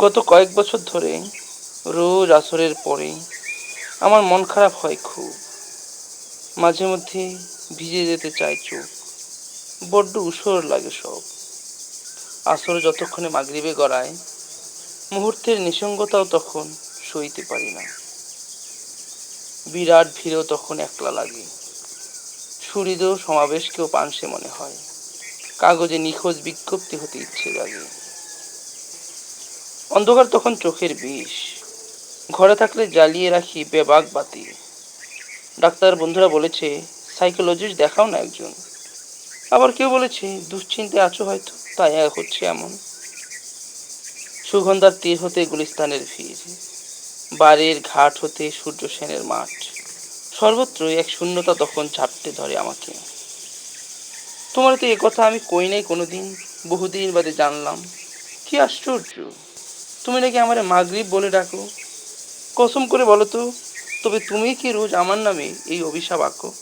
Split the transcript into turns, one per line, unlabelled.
গত কয়েক বছর ধরে রোজ আসরের পরে আমার মন খারাপ হয় খুব। মাঝে মধ্যে ভিজে যেতে চায় চোখ, বড্ড ঊষর লাগে সব। আসর যতক্ষণে মাগরিবে গড়ায়, মুহূর্তের নিসঙ্গতাও তখন সইতে পারি না। বিরাট ভিড়ও তখন একলা লাগে। সুহৃদ সমাবেশকেও পানসে মনে হয়। কাগজে নিখোঁজ বিজ্ঞপ্তি হতে ইচ্ছে জাগে। অন্ধকার তখন চোখের বিষ। ঘরে থাকলে জ্বালিয়ে রাখি বেবাক বাতি। ডাক্তার বন্ধুরা বলেছে সাইকোলজিস্ট দেখাও না একজন। আবার কেউ বলেছে দুশ্চিন্তায় আছো হয়তো, তাই হচ্ছে এমন। সুগন্ধার তীর হতে গুলিস্তানের ভিড়, বাড়ির ঘাট হতে সূর্য সেনের মাঠ, সর্বত্রই এক শূন্যতা তখন ঝাপটে ধরে আমাকে। তোমার তো এ কথা আমি কই নাই কোনোদিন, বহুদিন বাদে জানলাম। কি আশ্চর্য, তুমি নাকি আমারে মাগরিব বলে ডাকো। কসম করে বলো তো, তবে তুমি কি রোজ আমার নামে এই অভিশাপ আঁকো?